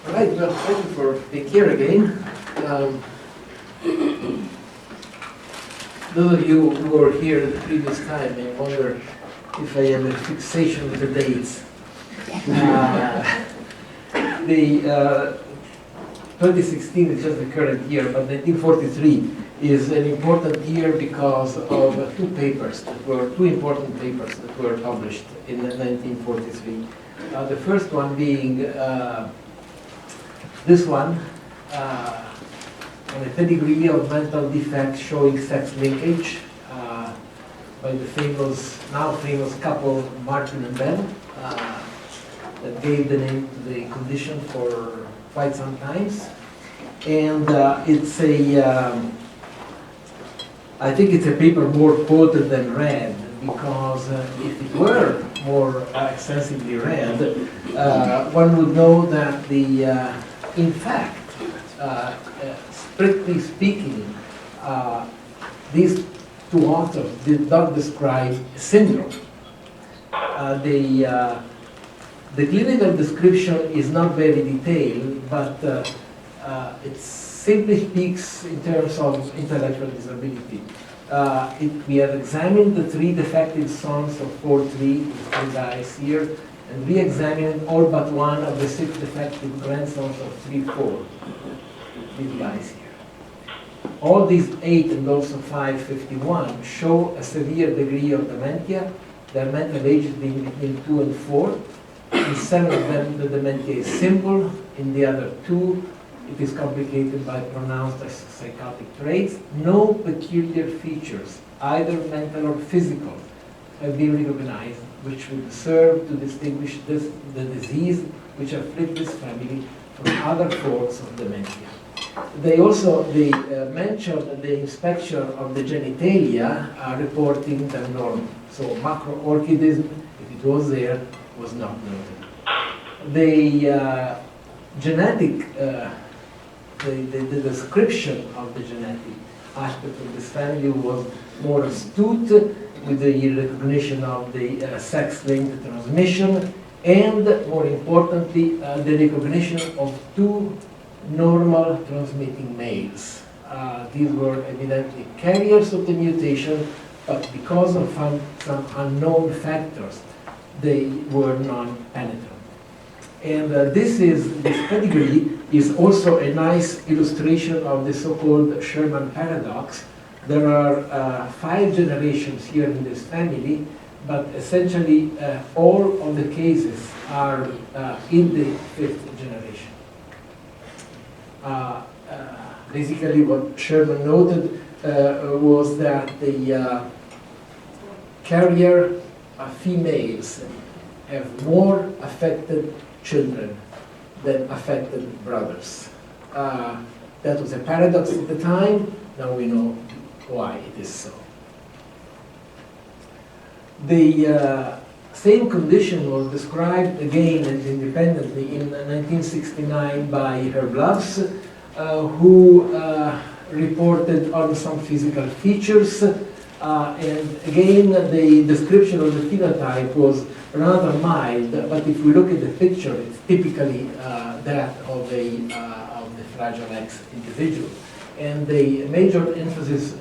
All right, well, thank you for being here again. Those of you who were here the previous time may wonder if I have a fixation with the dates. The 2016 is just the current year, but 1943 is an important year because of two important papers that were published in 1943. The first one being this one, on a pedigree of mental defects showing sex linkage by the now famous couple Martin and Ben, that gave the name to the condition for quite some times. And it's I think it's a paper more quoted than read, because if it were more extensively read, one would know that in fact, strictly speaking, these two authors did not describe syndrome. The clinical description is not very detailed, but it simply speaks in terms of intellectual disability. We have examined the 3 defective sons of 4-3, the 3 guys here, and re-examined all but one of the 6 defective grandsons of 3-4, these guys here. All these 8 and also 551 show a severe degree of dementia, their mental ages being between 2 and 4. In 7 of them, the dementia is simple. In the other 2, it is complicated by pronounced psychotic traits. No peculiar features, either mental or physical, have been recognized, which would serve to distinguish the disease which afflicts this family from other forms of dementia. They also mentioned the inspection of the genitalia, reporting them normal. So macroorchidism, if it was there, was not noted. The genetic, the description of the genetic aspect of this family was more astute, with the recognition of the sex-linked transmission, and more importantly, the recognition of 2 normal transmitting males. These were evidently carriers of the mutation, but because of some unknown factors, they were non-penetrant. And this pedigree is also a nice illustration of the so-called Sherman paradox. There are 5 generations here in this family, but essentially all of the cases are in the 5th generation. Basically what Sherman noted was that the carrier females have more affected children than affected brothers. That was a paradox at the time. Now we know why it is so. The same condition was described again and independently in 1969 by Herb Loves, who reported on some physical features. And again, the description of the phenotype was rather mild, but if we look at the picture, it's typically that of the Fragile X individual. And the major emphasis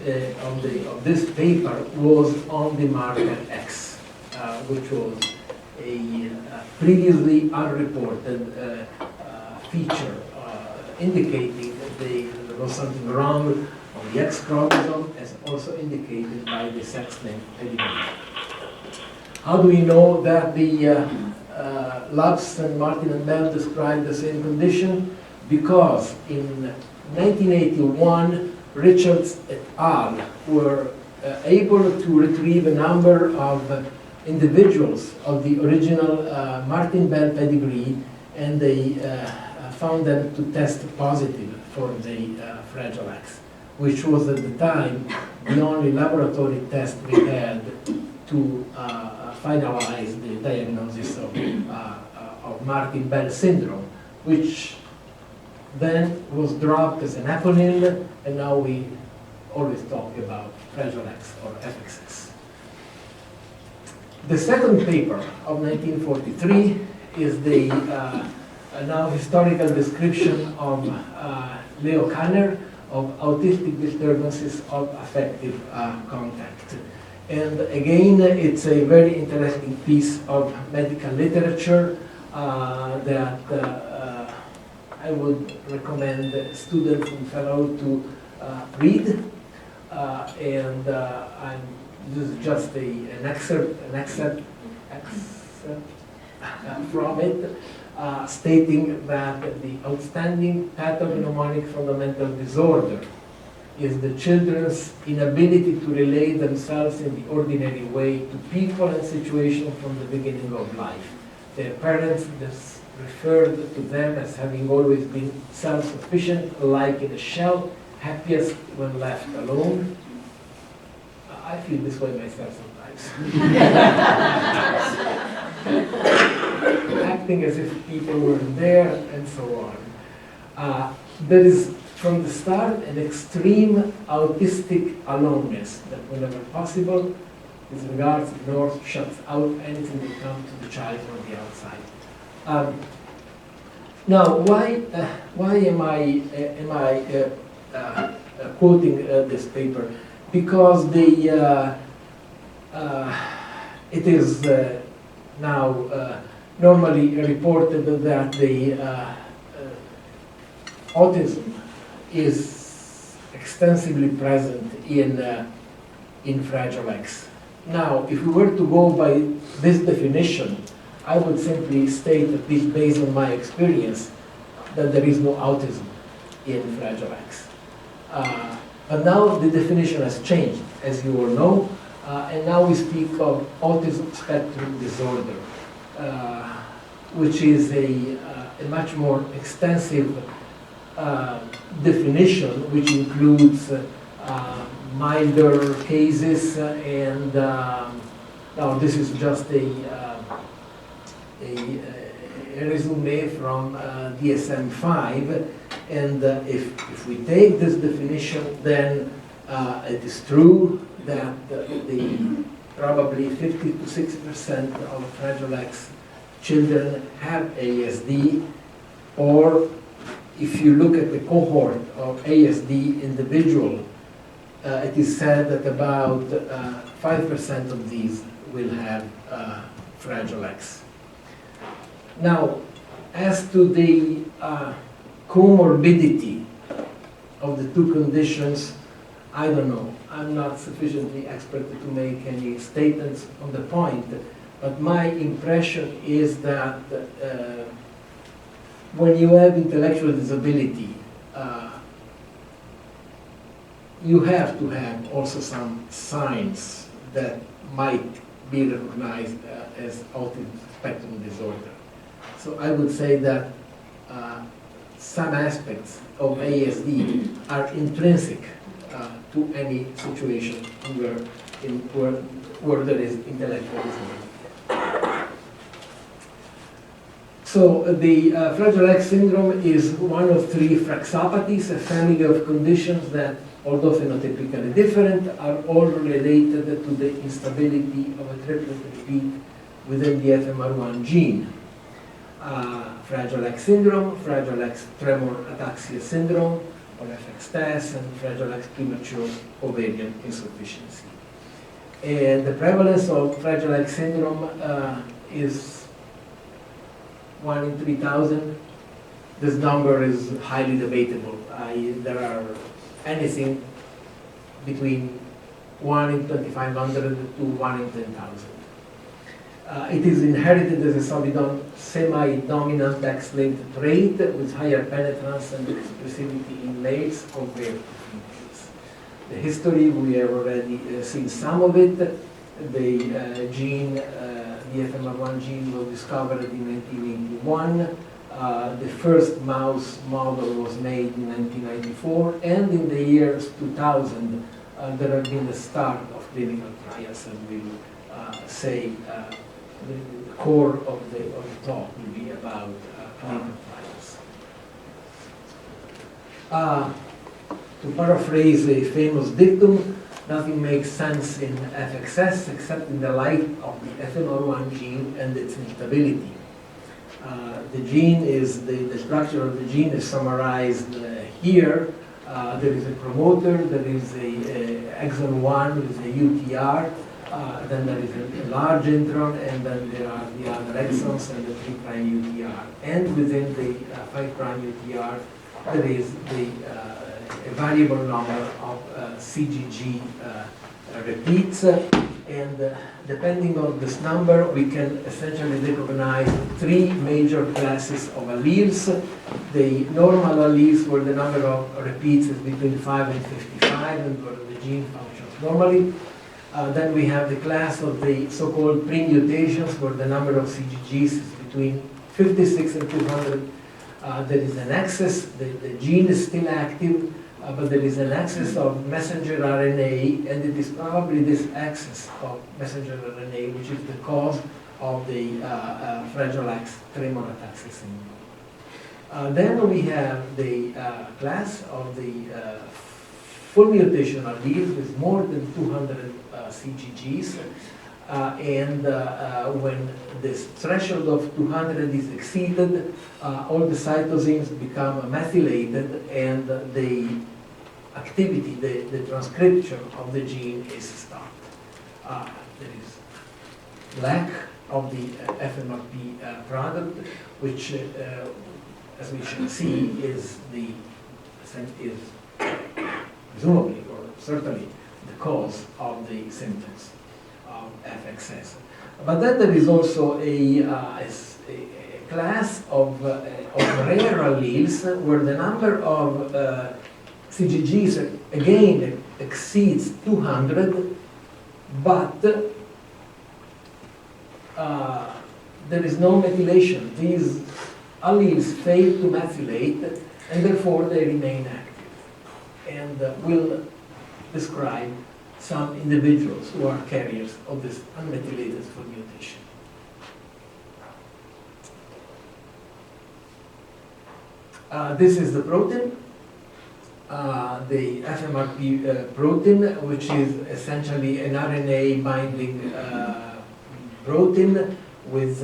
of this paper was on the marker X, which was a previously unreported feature indicating that there was something wrong on the X chromosome, as also indicated by the sex-linked pedigree. How do we know that the Loves and Martin and Bell described the same condition? Because in 1981, Richards et al. Were able to retrieve a number of individuals of the original Martin Bell pedigree, and they found them to test positive for the Fragile X, which was at the time the only laboratory test we had to finalize the diagnosis of Martin Bell syndrome, which then was dropped as an eponym, and now we always talk about Fragile X or FXS. The second paper of 1943 is the now historical description of Leo Kanner of autistic disturbances of affective contact. And again, it's a very interesting piece of medical literature that I would recommend students and fellows to read. This is just an excerpt from it, stating that the outstanding pathognomonic fundamental disorder is the children's inability to relate themselves in the ordinary way to people and situations from the beginning of life. Their parents referred to them as having always been self-sufficient, like in a shell, happiest when left alone. I feel this way myself sometimes. Acting as if people weren't there, and so on. There is, from the start, an extreme autistic aloneness that whenever possible, disregards, ignores, shuts out anything that comes to the child from the outside. Now, why am I quoting this paper? Because it is now normally reported that the autism is extensively present in Fragile X. Now, if we were to go by this definition, I would simply state, at least based on my experience, that there is no autism in Fragile X. But now the definition has changed, as you all know, and now we speak of autism spectrum disorder, which is a much more extensive definition, which includes milder cases, and now this is just a resume from DSM-5, and if we take this definition, then it is true that probably 50 to 60% of Fragile X children have ASD, or if you look at the cohort of ASD individual, it is said that about 5% of these will have Fragile X. Now, as to the comorbidity of the two conditions, I don't know. I'm not sufficiently expert to make any statements on the point, but my impression is that when you have intellectual disability, you have to have also some signs that might be recognized as autism spectrum disorder. So I would say that some aspects of ASD are intrinsic to any situation where there is intellectual disability. So the Fragile X syndrome is one of three fraxopathies, a family of conditions that, although phenotypically different, are all related to the instability of a triplet repeat within the FMR1 gene. Fragile X syndrome, Fragile X tremor ataxia syndrome, or FXS, and Fragile X premature ovarian insufficiency. And the prevalence of Fragile X syndrome is 1 in 3,000. This number is highly debatable. There are anything between 1 in 2,500 to 1 in 10,000. It is inherited as a semi-dominant X-linked trait with higher penetrance and expressivity in males compared to females. The history, we have already seen some of it. The gene, the FMR1 gene, was discovered in 1981. The first mouse model was made in 1994, and in the years 2000, there have been the start of clinical trials, and we will say the core of the talk will be about clinical trials. To paraphrase a famous dictum, nothing makes sense in FXS except in the light of the FMR1 gene and its instability. The gene is, the structure of the gene is summarized here. There is a promoter, there is a exon 1 with a UTR, then there is a large intron, and then there are the other exons and the 3' UTR. And within the 5' UTR, there is a variable number of CGG repeats, and depending on this number, we can essentially recognize 3 major classes of alleles. The normal alleles, where the number of repeats is between 5 and 55, and where the gene functions normally. Then we have the class of the so-called pre-mutations, where the number of CGGs is between 56 and 200. There is an excess, the gene is still active, but there is an excess of messenger RNA, and it is probably this excess of messenger RNA which is the cause of the Fragile X tremor ataxia syndrome. Then we have the class of the full mutation alleles with more than 200 CGGs, and when this threshold of 200 is exceeded, all the cytosines become methylated, and the activity, the transcription of the gene is stopped. There is lack of the FMRP product, which, as we shall see, is presumably or certainly the cause of the symptoms of FXS. But then there is also a class of rare alleles where the number of CGGs again exceeds 200, but there is no methylation. These alleles fail to methylate, and therefore they remain active. And we'll describe some individuals who are carriers of this unmethylated full mutation. This is the protein, the FMRP protein, which is essentially an RNA binding protein with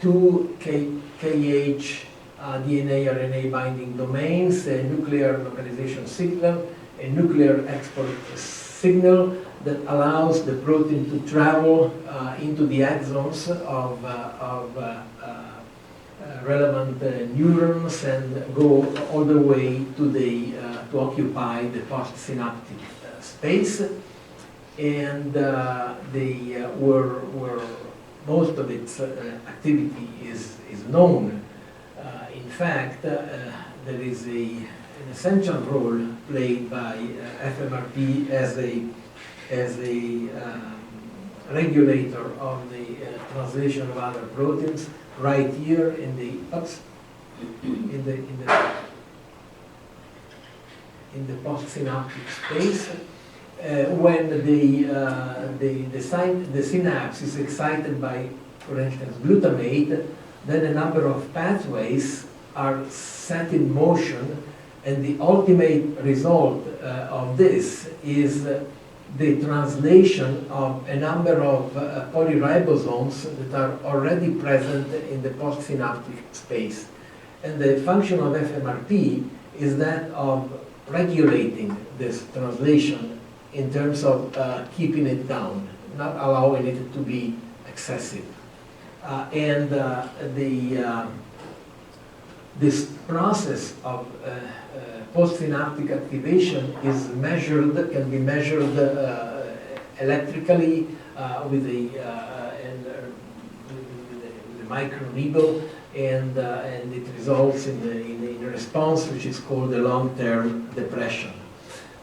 2 KH DNA RNA binding domains, a nuclear localization signal, a nuclear export signal that allows the protein to travel into the exons of relevant neurons and go all the way to occupy the postsynaptic space, and where most of its activity is known. In fact, there is an essential role played by FMRP as a regulator of the translation of other proteins. Right here in the postsynaptic space, when the synapse is excited by, for instance, glutamate, then a number of pathways are set in motion, and the ultimate result of this is the translation of a number of polyribosomes that are already present in the postsynaptic space. And the function of FMRP is that of regulating this translation in terms of keeping it down, not allowing it to be excessive. This process of postsynaptic activation is measured, can be measured electrically with a microneedle, and it results in a response which is called a long-term depression.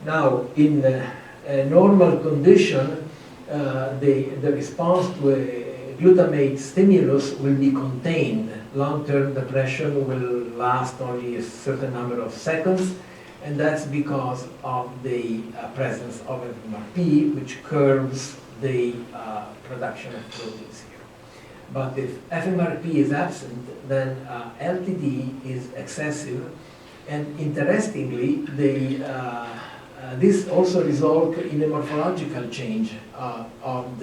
Now, in a normal condition, the response to a glutamate stimulus will be contained. Long-term depression will last only a certain number of seconds, and that's because of the presence of FMRP, which curbs the production of proteins here. But if FMRP is absent, then LTD is excessive, and interestingly, this also results in a morphological change of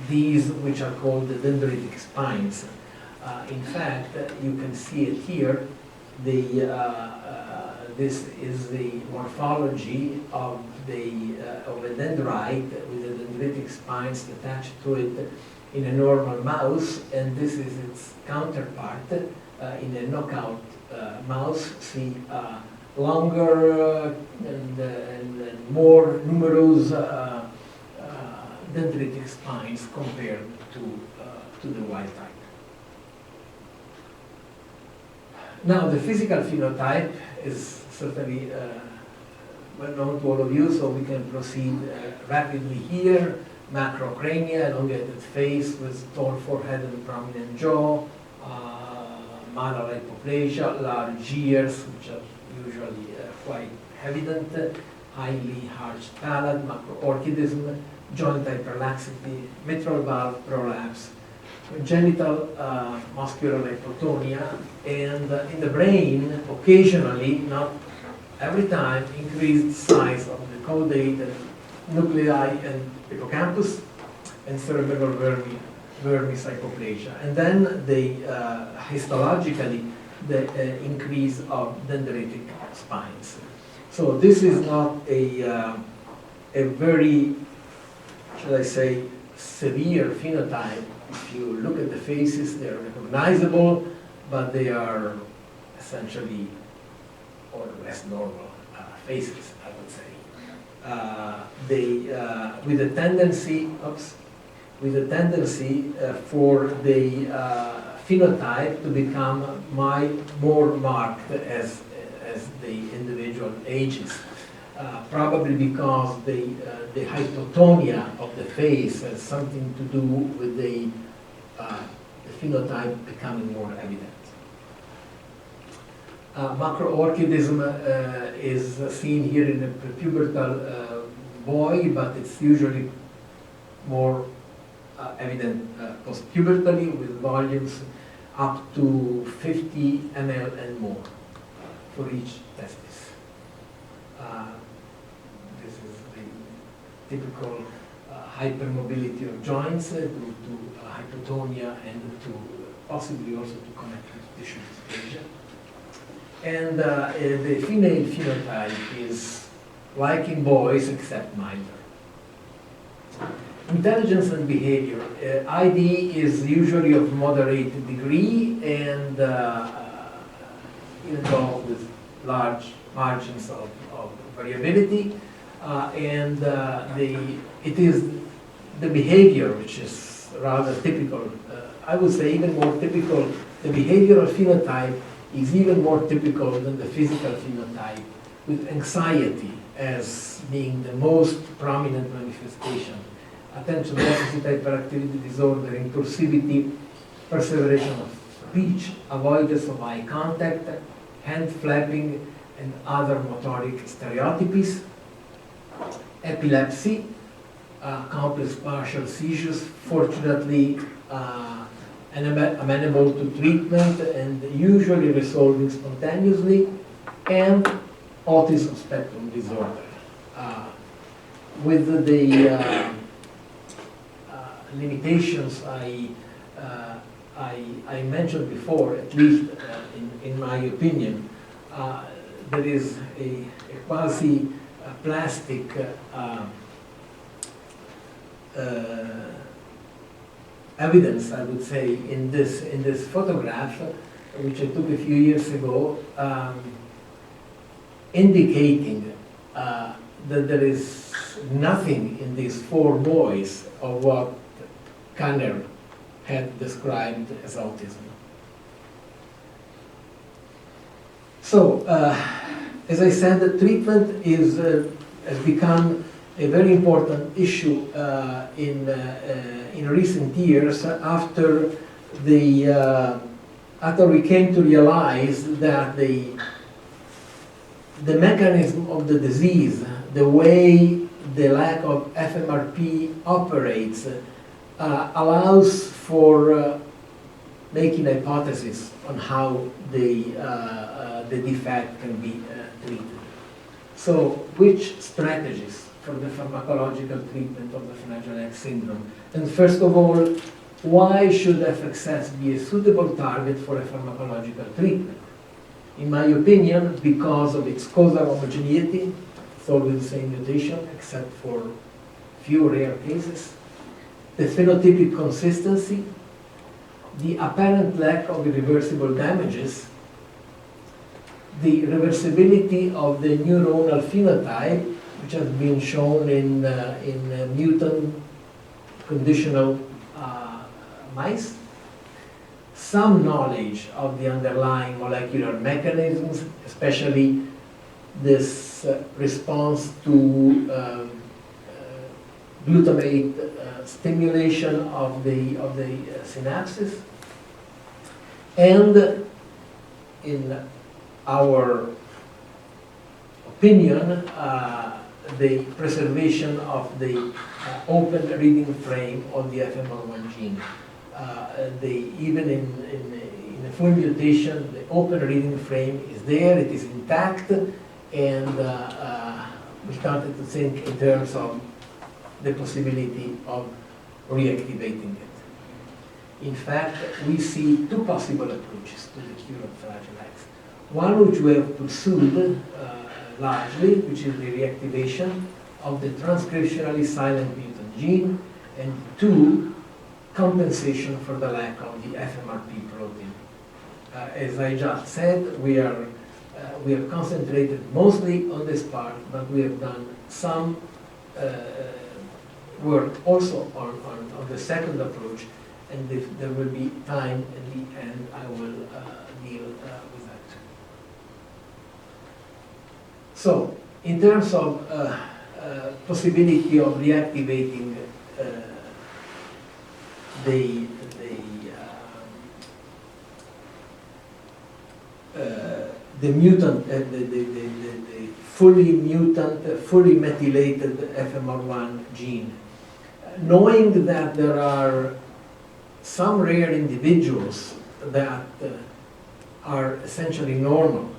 these which are called the dendritic spines. In fact, you can see it here. This is the morphology of a dendrite with the dendritic spines attached to it in a normal mouse, and this is its counterpart in a knockout mouse. See longer and more numerous dendritic spines compared to the wild type. Now, the physical phenotype is certainly well known to all of you, so we can proceed rapidly here. Macrocrania, elongated face with tall forehead and prominent jaw, malar hypoplasia, large ears, which are usually quite evident, highly arched palate, macroorchidism, joint hyperlaxity, mitral valve prolapse, congenital muscular hypotonia, and in the brain, occasionally, not every time, increased size of the caudate nuclei and hippocampus, and cerebellar vermis hypoplasia. And then histologically, the increase of dendritic spines. So this is not a very, should I say, severe phenotype. If you look at the faces, they are recognizable, but they are essentially more or less normal faces, I would say. With a tendency for the phenotype to become more marked as the individual ages. Probably because the hypotonia of the face has something to do with the phenotype becoming more evident. Macroorchidism is seen here in a prepubertal boy, but it's usually more evident postpubertally with volumes up to 50 ml and more for each testis. This is the typical hypermobility of joints due to hypotonia and to possibly also to connective tissue dysplasia. And the female phenotype is like in boys except milder. Intelligence and behavior. ID is usually of moderate degree and involved with large margins of variability. It is the behavior which is rather typical. I would say even more typical. The behavioral phenotype is even more typical than the physical phenotype, with anxiety as being the most prominent manifestation. Attention deficit hyperactivity disorder, impulsivity, perseveration of speech, avoidance of eye contact, hand flapping, and other motoric stereotypies. Epilepsy, complex partial seizures, fortunately amenable to treatment and usually resolving spontaneously, and autism spectrum disorder. With the limitations I mentioned before, at least in my opinion, there is a quasi-plastic evidence, I would say, in this photograph, which I took a few years ago, indicating that there is nothing in these four boys of what Kanner had described as autism. So, as I said, the treatment has become a very important issue in recent years after we came to realize that the mechanism of the disease, the way the lack of FMRP operates, allows for making hypotheses on how the defect can be treated. So, which strategies for the pharmacological treatment of the Fragile X syndrome. And first of all, why should FXS be a suitable target for a pharmacological treatment? In my opinion, because of its causal homogeneity, it's always the same mutation except for few rare cases, the phenotypic consistency, the apparent lack of irreversible damages, the reversibility of the neuronal phenotype, which has been shown in mutant conditional mice, some knowledge of the underlying molecular mechanisms, especially this response to glutamate stimulation of the synapses, and in our opinion, the preservation of the open reading frame of the FMR1 gene. Even in a full mutation, the open reading frame is there, it is intact, and we started to think in terms of the possibility of reactivating it. In fact, we see two possible approaches to the cure of Fragile X. One which we have pursued largely, which is the reactivation of the transcriptionally silent mutant gene, and two, compensation for the lack of the FMRP protein. As I just said, we are concentrated mostly on this part, but we have done some work also on the second approach, and if there will be time at the end, I will deal with that. So, in terms of possibility of reactivating the mutant, the fully mutant, fully methylated FMR1 gene, knowing that there are some rare individuals that are essentially normal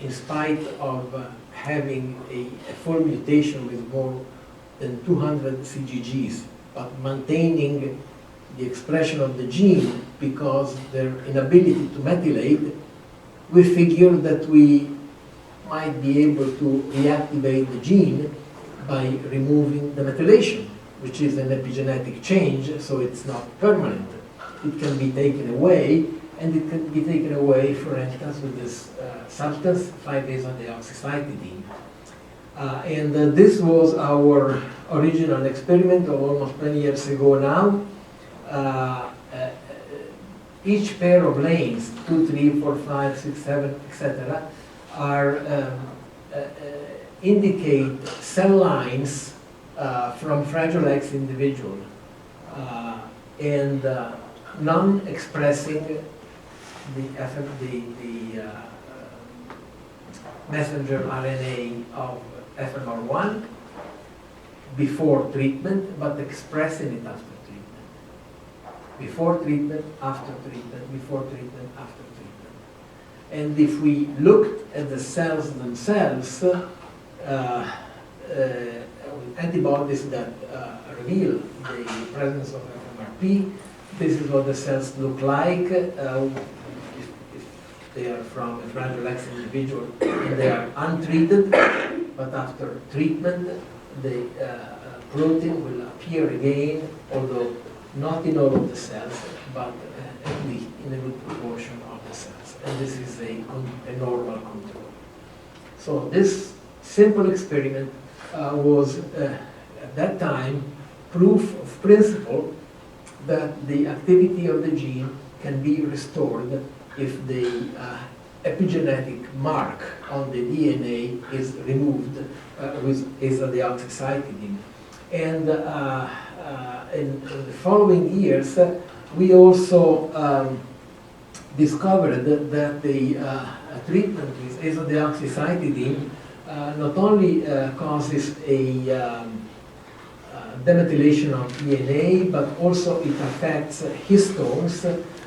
in spite of having a full mutation with more than 200 CGGs, but maintaining the expression of the gene because their inability to methylate, we figured that we might be able to reactivate the gene by removing the methylation, which is an epigenetic change, so it's not permanent. It can be taken away, and it can be taken away, for instance, with this substance, 5-azodeoxycytidine. And this was our original experiment of almost 20 years ago now. Each pair of lanes, 2, 3, 4, 5, 6, 7, etc., are indicate cell lines from Fragile X individual, and none expressing the messenger RNA of FMR1 before treatment, but expressing it after treatment. Before treatment, after treatment, before treatment, after treatment. And if we looked at the cells themselves, with antibodies that reveal the presence of FMRP, this is what the cells look like if they are from a Fragile X individual and they are untreated, but after treatment the protein will appear again, although not in all of the cells, but at least in a good proportion of the cells. And this is a normal control. So this simple experiment was at that time proof of principle that the activity of the gene can be restored if the epigenetic mark on the DNA is removed with azodeoxycytidine. And in the following years, we also discovered that the treatment with azodeoxycytidine not only causes a demethylation of DNA, but also it affects histones.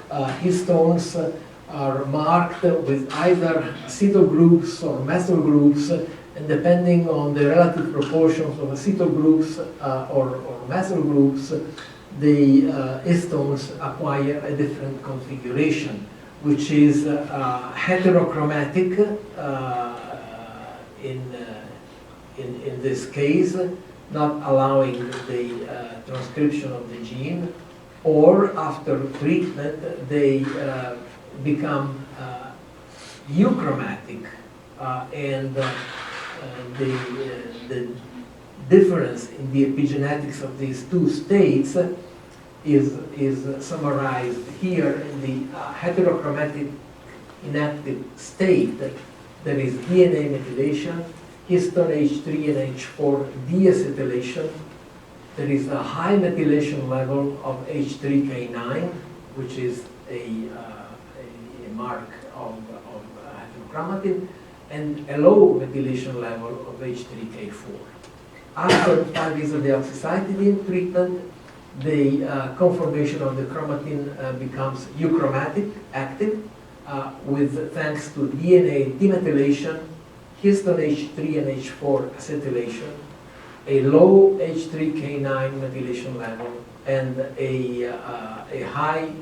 Histones are marked with either acetyl groups or methyl groups, and depending on the relative proportions of acetyl groups or methyl groups, the histones acquire a different configuration, which is heterochromatic in this case, not allowing the transcription of the gene, or after treatment they become euchromatic, and the difference in the epigenetics of these two states is summarized here in the heterochromatic inactive state. There is DNA methylation, histone H3 and H4 deacetylation. There is a high methylation level of H3K9, which is a mark of heterochromatin, and a low methylation level of H3K4. After 5-isodeoxycytidine treatment, the conformation of the chromatin becomes euchromatic, active, with thanks to DNA demethylation, histone H3 and H4 acetylation, a low H3K9 methylation level, and a high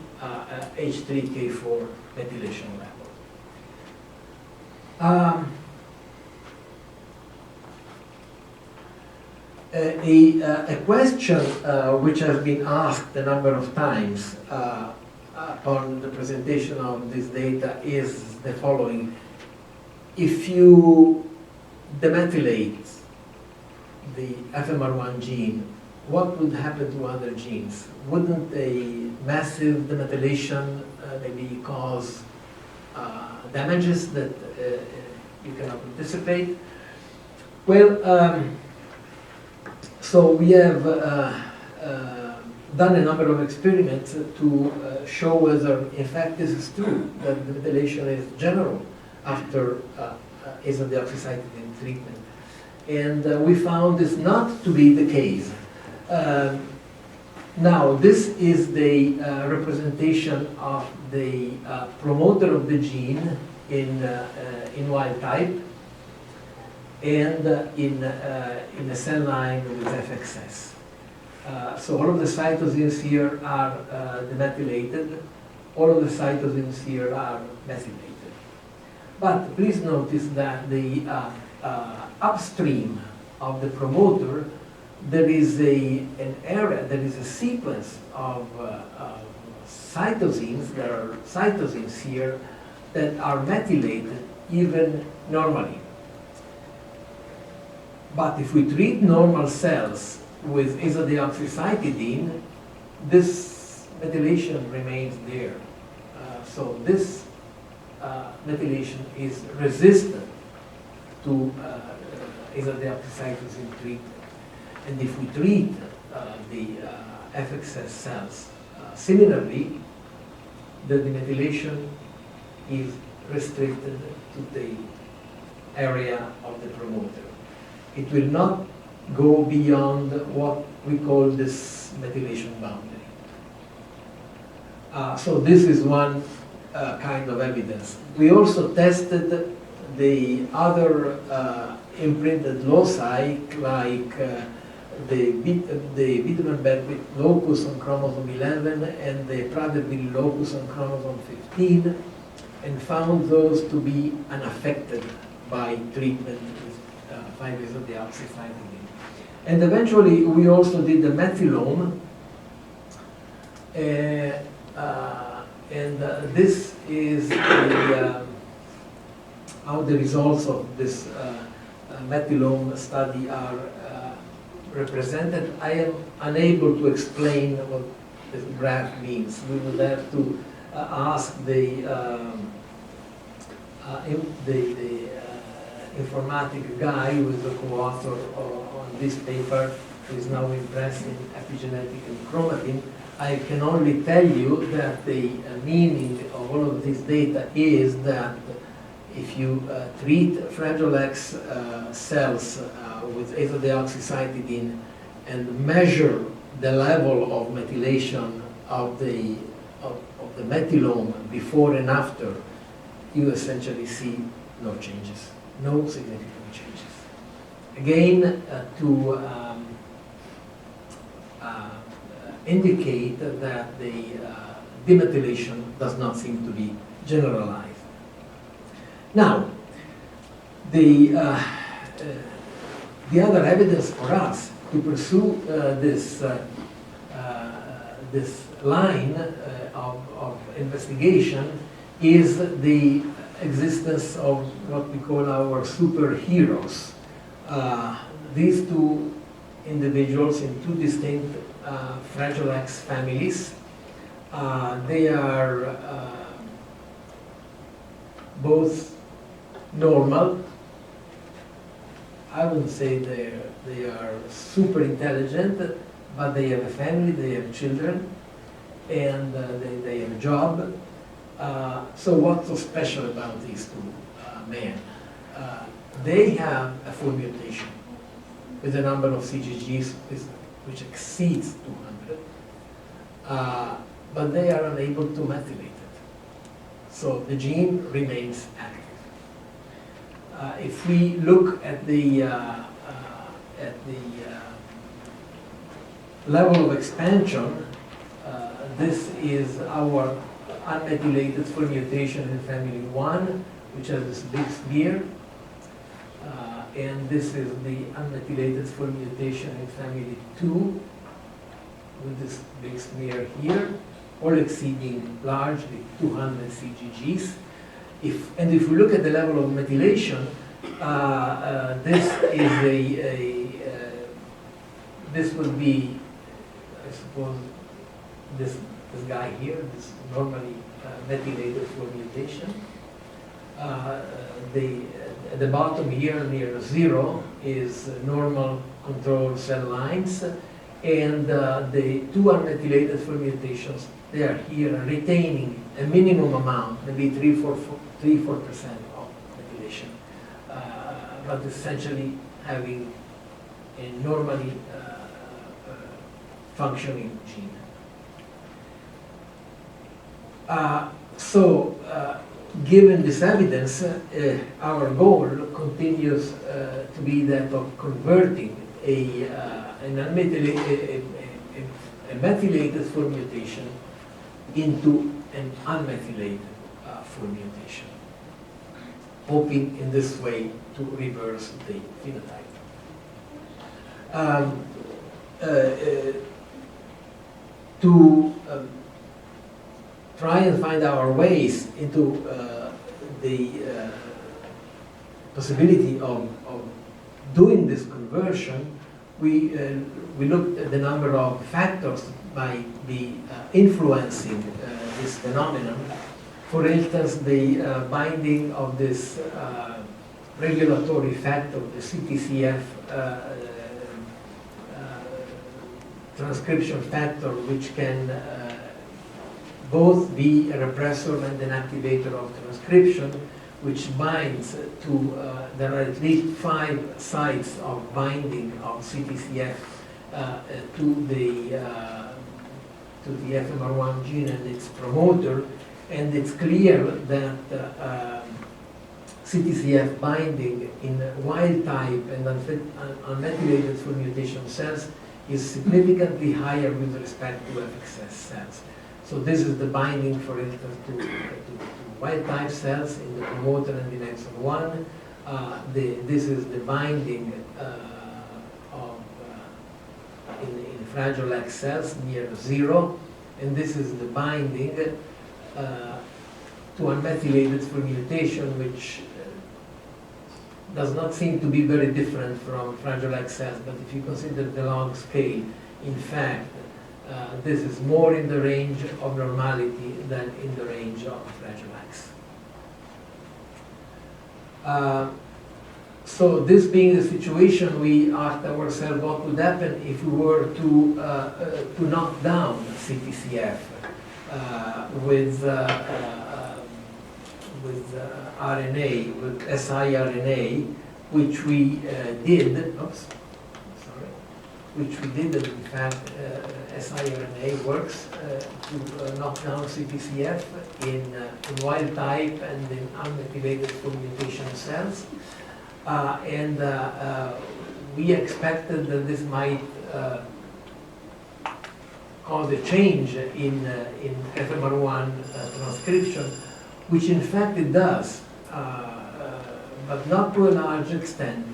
H3K4 methylation level. A question which has been asked a number of times upon the presentation of this data is the following. If you demethylate the FMR1 gene, what would happen to other genes? Wouldn't a massive demethylation maybe cause damages that you cannot anticipate? Well, so we have done a number of experiments to show whether in fact this is true, that demethylation is general after azodeoxycytidine treatment. And we found this not to be the case. Now, this is the representation of the promoter of the gene in wild type and in a cell line with FXS. So all of the cytosines here are demethylated. All of the cytosines here are methylated. But please notice that the upstream of the promoter, there is an area, there is a sequence of cytosines. There are cytosines here that are methylated even normally. But if we treat normal cells with azodeoxycytidine, this methylation remains there. So this methylation is resistant to azodeoxycytidine treatment. And if we treat the FXS cells similarly, the demethylation is restricted to the area of the promoter. It will not go beyond what we call this methylation boundary. So this is one kind of evidence. We also tested the other imprinted loci, like the Wiedemann-Berwick locus on chromosome 11 and the Prader-Willi locus on chromosome 15, and found those to be unaffected by treatment with 5-isodeoxycytidine. And eventually we also did the methylome, and this is how the results of this methylome study are represented. I am unable to explain what this graph means. We would have to ask the informatic guy who is the co-author on this paper, who is now impressed in epigenetic and chromatin. I can only tell you that the meaning of all of this data is that if you treat Fragile X cells with azodeoxycytidine and measure the level of methylation of the methylome before and after, you essentially see no changes, no significant changes. again, to indicate that the demethylation does not seem to be generalized. Now, the other evidence for us to pursue this line of investigation is the existence of what we call our superheroes. These two individuals in two distinct Fragile X families. They are both normal. I wouldn't say they are super intelligent, but they have a family, they have children, and they have a job. So what's so special about these two men? They have a full mutation with a number of CGGs which exceeds 200, but they are unable to methylate it. So the gene remains active. If we look at the level of expansion, this is our unmethylated full mutation in family 1, which has this big smear. And this is the unmethylated full mutation in family 2, with this big smear here, all exceeding largely 200 CGGs. If we look at the level of methylation, this is this would be, I suppose, this guy here, this normally methylated full mutation. At the bottom here, near 0, is normal control cell lines, and the two unmethylated full mutations, they are here retaining a minimum amount, maybe 3-4% of methylation, but essentially having a normally functioning gene. Given this evidence, our goal continues to be that of converting a methylated full mutation into an unmethylated full mutation, hoping in this way to reverse the phenotype. To try and find our ways into the possibility of doing this conversion, we looked at the number of factors that might be influencing this phenomenon. For instance, the binding of this regulatory factor, the CTCF transcription factor, which can both be a repressor and an activator of transcription, which binds to, there are at least 5 sites of binding of CTCF to the FMR1 gene and its promoter, and it's clear that CTCF binding in wild type and unmethylated full mutation cells is significantly higher with respect to FXS cells. So this is the binding, for instance, to wild type cells in the promoter and in exon 1. This is the binding in Fragile X cells near 0, and this is the binding to unmethylated full mutation, which does not seem to be very different from Fragile X cells, but if you consider the log scale, in fact, this is more in the range of normality than in the range of Fragile X. So this being the situation, we asked ourselves what would happen if we were to knock down CTCF with RNA, with siRNA, which we did. Oops, sorry. Which we did, and in fact, siRNA works to knock down CTCF in wild type and in unmethylated full mutation cells. and we expected that this might cause a change in FMR1 transcription, which in fact it does, but not to a large extent,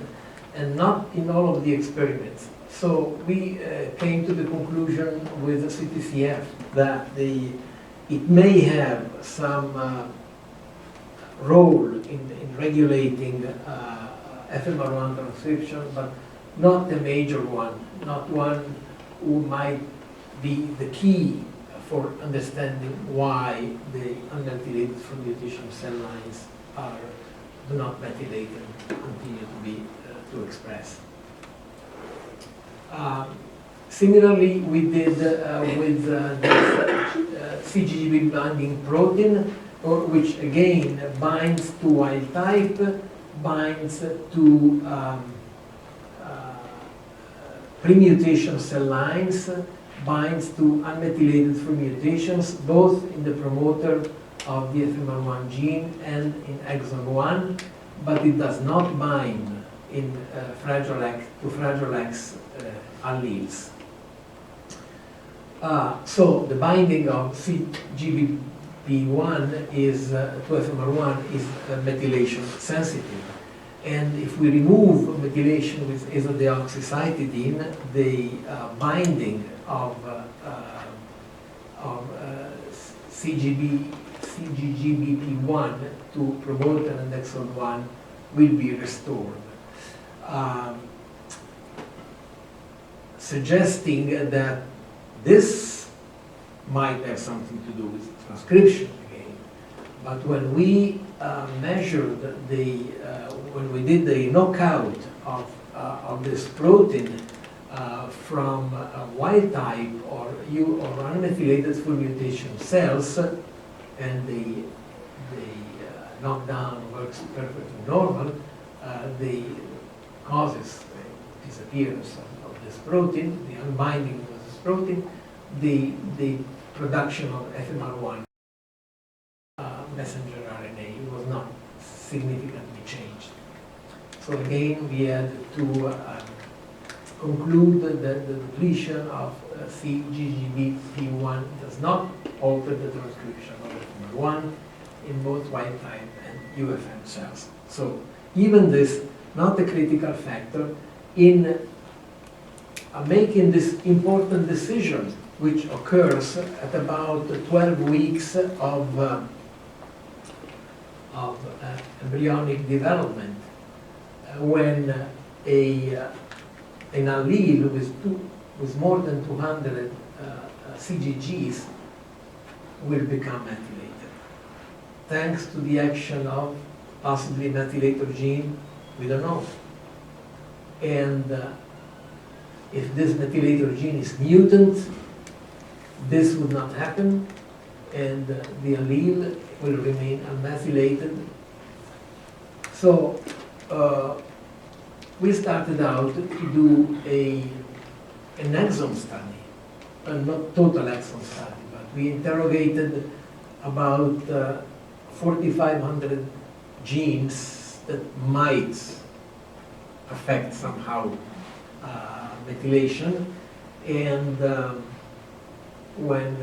and not in all of the experiments. So we came to the conclusion with the CTCF that it may have some role in regulating FMR1 transcription, but not a major one, not one who might be the key for understanding why the unmethylated full mutation cell lines do not methylate and continue to express. Similarly, we did with the CGGB binding protein, which again binds to wild type, binds to pre-mutation cell lines, binds to unmethylated full mutations, both in the promoter of the FMR1 gene and in exon 1, but it does not bind in fragile X alleles. So the binding of CGBP1 is to FMR1 is methylation sensitive. And if we remove methylation with azodeoxycytidine, the binding of CGGBP1 to promoter and exon 1 will be restored. Suggesting that this might have something to do with transcription again. But when we measured when we did the knockout of this protein from wild type or unmethylated full mutation cells, and the knockdown works perfectly normal, the causes the disappearance of this protein, the unbinding of this protein, the production of FMR1 messenger RNA was not significantly changed. So again, we had to conclude that the depletion of CGGBP1 does not alter the transcription of FMR1 in both wild type and UFM cells. So even this, not a critical factor in making this important decision, which occurs at about 12 weeks of embryonic development, when an allele with more than 200 CGGs will become methylated. Thanks to the action of possibly methylator gene, we don't know. And if this methylator gene is mutant, this would not happen, and the allele will remain unmethylated. So we started out to do an exome study, not total exome study, but we interrogated about 4,500 genes that might affect somehow methylation, and when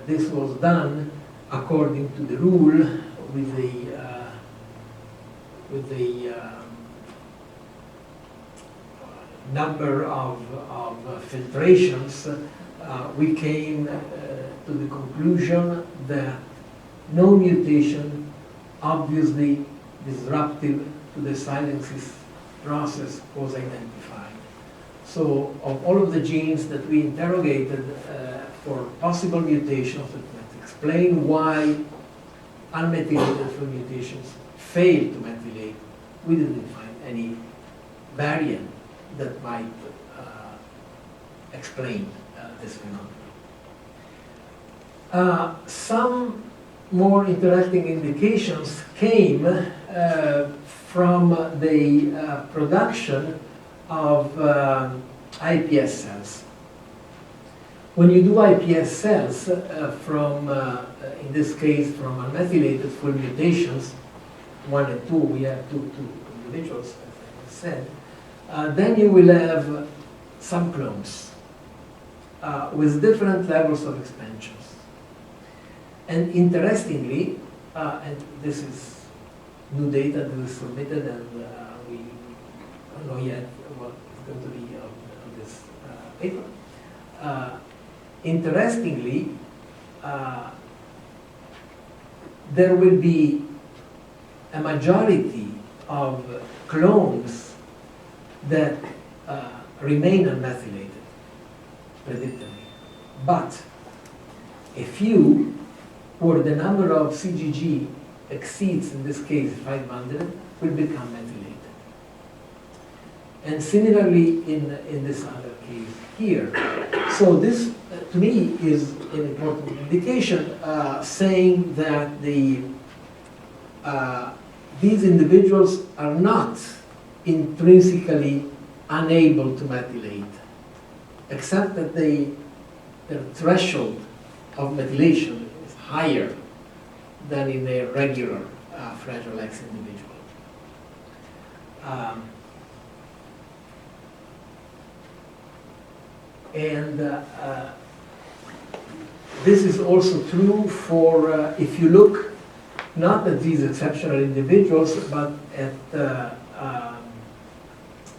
this was done according to the rule with the number of filtrations, we came to the conclusion that no mutation obviously disruptive to the silencing process was identified. So of all of the genes that we interrogated for possible mutations that might explain why unmethylated full mutations failed to methylate, we didn't find any variant that might explain this phenomenon. Some more interesting indications came from the production of iPS cells. When you do iPS cells from, in this case, from unmethylated full mutations, 1 and 2, we have two individuals, as I said, then you will have some clones with different levels of expansions. And interestingly, and this is new data that was submitted, and we don't know yet what is going to be on this paper. Interestingly, there will be a majority of clones that remain unmethylated, predictably. But a few where the number of CGG exceeds, in this case, 500, will become methylated. And similarly in this other case here. So this, to me, is an important indication saying that these individuals are not intrinsically unable to methylate, except that their threshold of methylation is higher than in a regular Fragile X individual. This is also true for, if you look not at these exceptional individuals, but at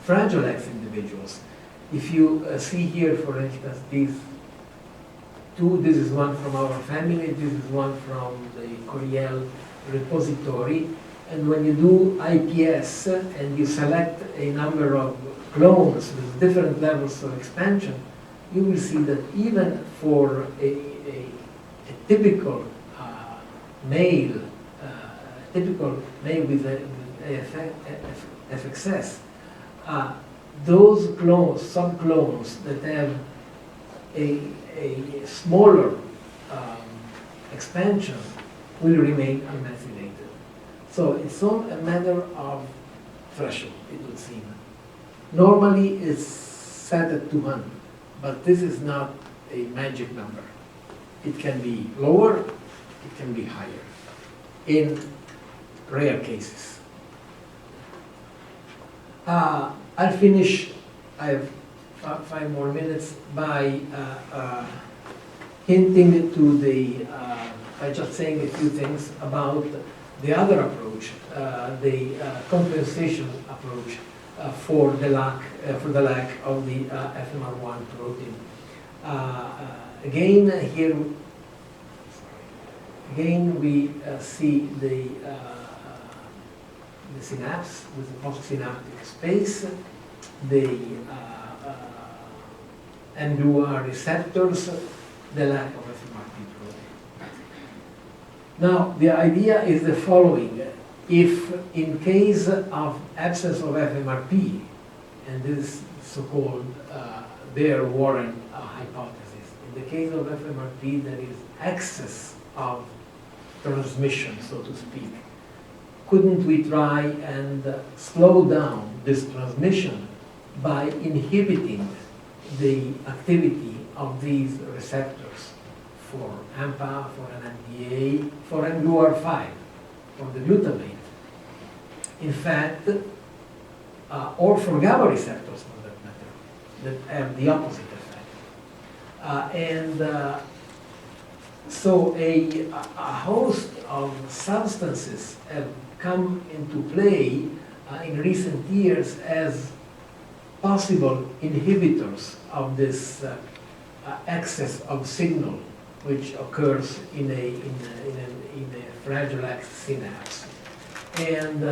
Fragile X individuals. If you see here, for instance, these two, this is one from our family, this is one from the Coriell repository, and when you do IPS and you select a number of clones with different levels of expansion, you will see that even for a typical male, with FXS, those clones, some clones that have a smaller expansion will remain unmethylated. So it's not a matter of threshold, it would seem. Normally it's set at 200, but this is not a magic number. It can be lower, it can be higher in rare cases. I'll finish, I have 5 more minutes, by hinting to by just saying a few things about the other approach, the compensation approach for the lack of the FMR1 protein. Again, we see the synapse with the postsynaptic space, the mGlu receptors, the lack of FMRP protein. Now, the idea is the following. If in case of absence of FMRP, and this so-called Baer-Warren hypothesis, in the case of FMRP, there is excess of transmission, so to speak. Couldn't we try and slow down this transmission by inhibiting the activity of these receptors for AMPA, for NMDA, for mGlu5, for the glutamate? In fact, or for GABA receptors for that matter, that have the opposite effect. So a host of substances have come into play in recent years as possible inhibitors of this excess of signal which occurs in a Fragile X synapse. And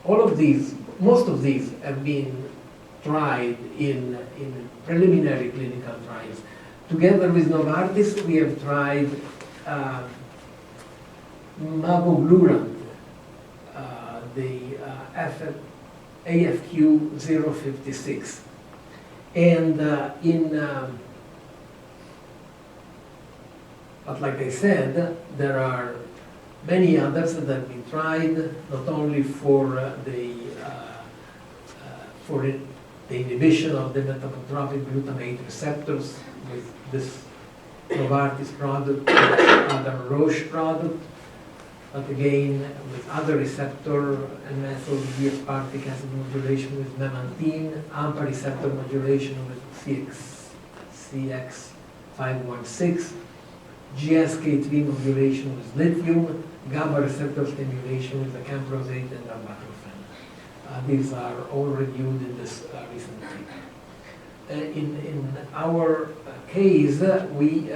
all of these, most of these have been tried in preliminary clinical trials. Together with Novartis, we have tried Mavoglurant, the AFQ 056. And but like I said, there are many others that have been tried, not only for the inhibition of the metabotropic glutamate receptors with this Novartis product, other Roche product, but again, with other receptor and methods, D-aspartic acid modulation with memantine, AMPA receptor modulation with CX516, GSK3 modulation with lithium, GABA receptor stimulation with acamprosate and albatrofen. These are all reviewed in this recent paper. In our case, we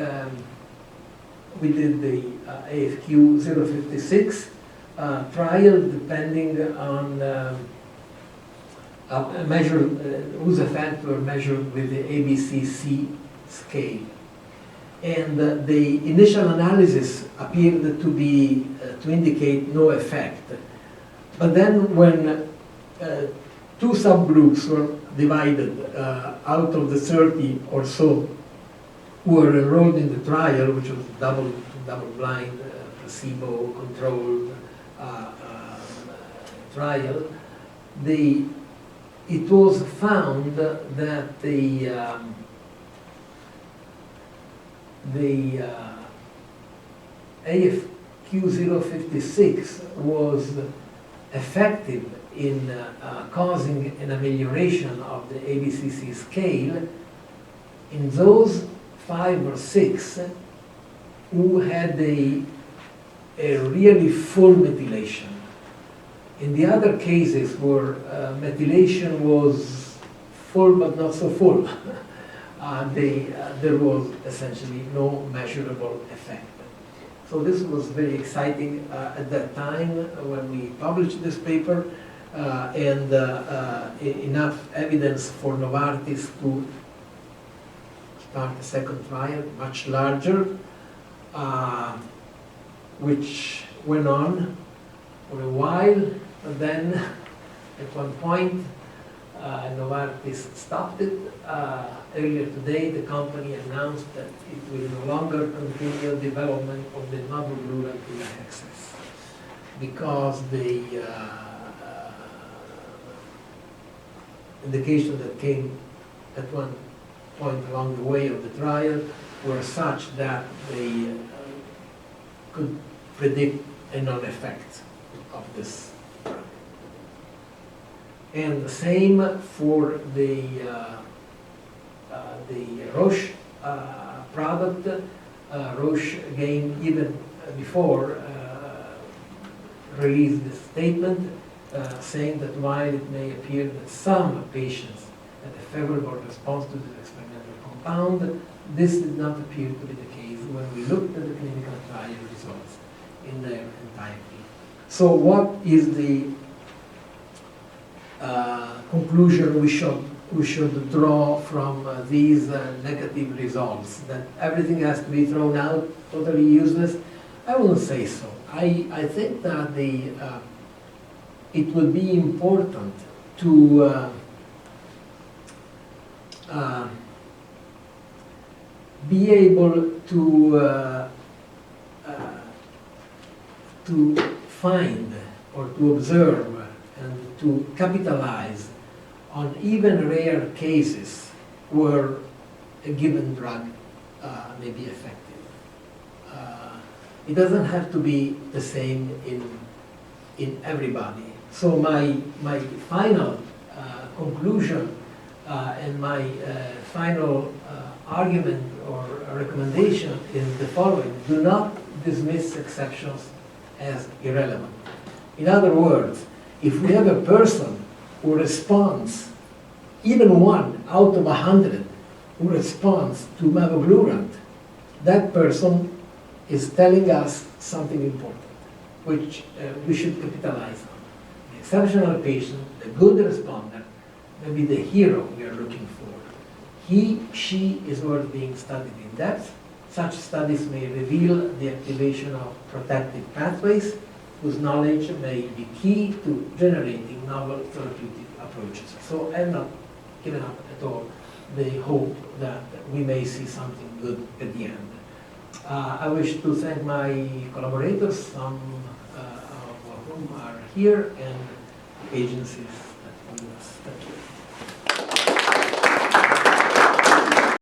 did the AFQ 056 trial depending on whose effects were measured with the ABCC scale. And the initial analysis appeared to be to indicate no effect. But then when two subgroups were divided out of the 30 or so who were enrolled in the trial, which was double-blind, placebo-controlled trial, it was found that the AFQ056 was effective in causing an amelioration of the ABCC scale in those 5 or 6 who had a really full methylation. In the other cases where methylation was full but not so full, there was essentially no measurable effect. So this was very exciting at that time when we published this paper, and enough evidence for Novartis to start a second trial, much larger, which went on for a while, but then at one point Novartis stopped it. Earlier today, the company announced that it will no longer continue development of the mavoglutant FXS because the indication that came at one point along the way of the trial were such that they could predict a non-effect of this drug. And the same for the Roche product. Roche, again, even before, released this statement saying that while it may appear that some patients had a favorable response to this experimental compound, this did not appear to be the case when we looked at the clinical trial results in their entirety. So what is the conclusion we should draw from these negative results? That everything has to be thrown out, totally useless? I wouldn't say so. I think that it would be important to be able to find or to observe and to capitalize on even rare cases where a given drug may be effective. It doesn't have to be the same in everybody. So my final conclusion and my final argument or recommendation is the following: do not dismiss exceptions as irrelevant. In other words, if we have a person who responds, even 1 out of 100 who responds to mavoglutant, that person is telling us something important, which we should capitalize on. The exceptional patient, the good responder, may be the hero we are looking for. He, she is worth being studied in depth. Such studies may reveal the activation of protective pathways, whose knowledge may be key to generating novel therapeutic approaches. So I'm not giving up at all the hope that we may see something good at the end. I wish to thank my collaborators, some of whom are here, and agencies that will us. Thank you.